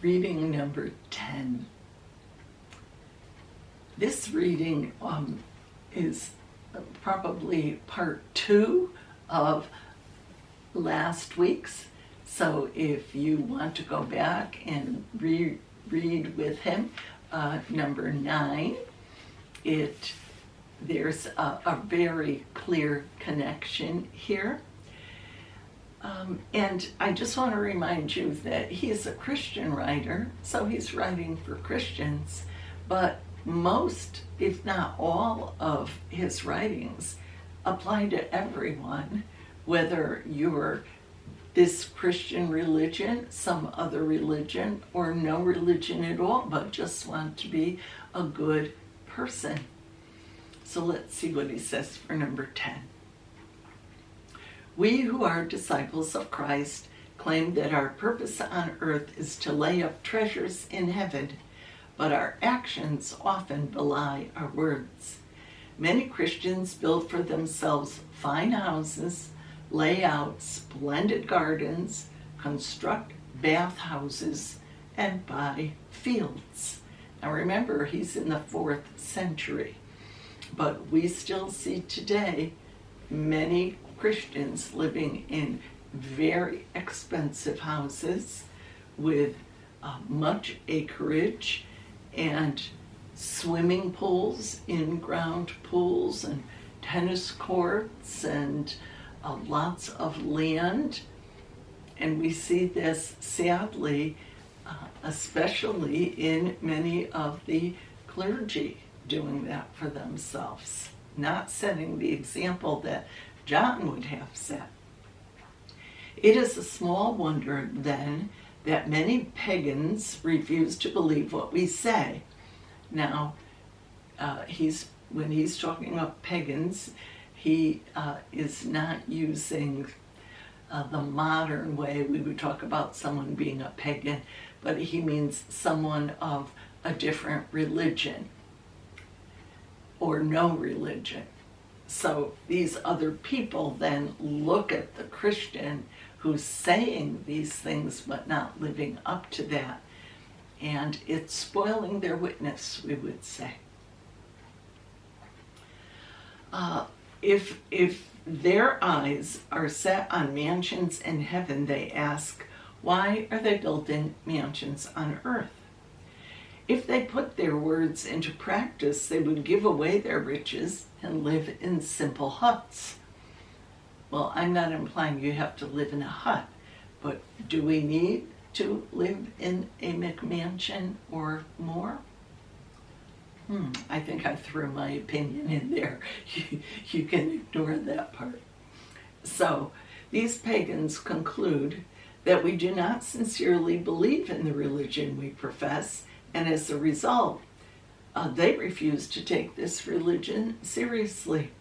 reading number 10. This reading is probably part 2 of last week's. So if you want to go back and read with him, number 9, there's a very clear connection here. And I just want to remind you that he is a Christian writer, so he's writing for Christians, but most, if not all, of his writings apply to everyone, whether you're this Christian religion, some other religion, or no religion at all, but just want to be a good person. So let's see what he says for number 10. We who are disciples of Christ claim that our purpose on earth is to lay up treasures in heaven, but our actions often belie our words. Many Christians build for themselves fine houses, lay out splendid gardens, construct bathhouses, and buy fields. Now remember, he's in the 4th century, but we still see today many Christians living in very expensive houses with much acreage and swimming pools, in-ground pools, and tennis courts, and lots of land. And we see this, sadly, especially in many of the clergy doing that for themselves, not setting the example that John would have set. It is a small wonder, then, that many pagans refuse to believe what we say. Now, when he's talking of pagans, he is not using the modern way we would talk about someone being a pagan, but he means someone of a different religion or no religion. So these other people then look at the Christian who's saying these things but not living up to that, and it's spoiling their witness, we would say. If their eyes are set on mansions in heaven, they ask, why are they building mansions on earth? If they put their words into practice, they would give away their riches and live in simple huts. Well, I'm not implying you have to live in a hut, but do we need to live in a McMansion or more? I think I threw my opinion in there. You can ignore that part. So, these pagans conclude that we do not sincerely believe in the religion we profess, and as a result, they refuse to take this religion seriously.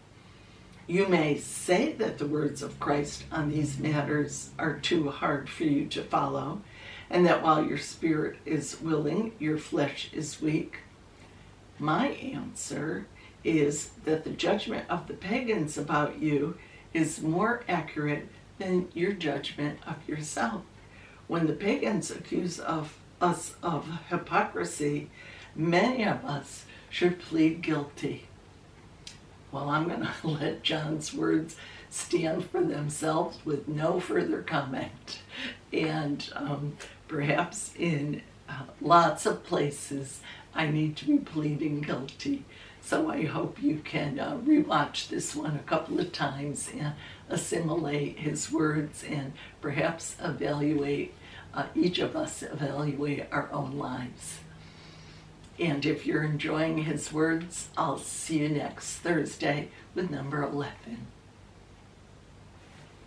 You may say that the words of Christ on these matters are too hard for you to follow, and that while your spirit is willing, your flesh is weak. My answer is that the judgment of the pagans about you is more accurate than your judgment of yourself. When the pagans accuse us of hypocrisy, many of us should plead guilty. Well, I'm going to let John's words stand for themselves with no further comment. And perhaps in lots of places I need to be pleading guilty. So I hope you can rewatch this one a couple of times and assimilate his words and perhaps each of us evaluate our own lives. And if you're enjoying his words, I'll see you next Thursday with number 11.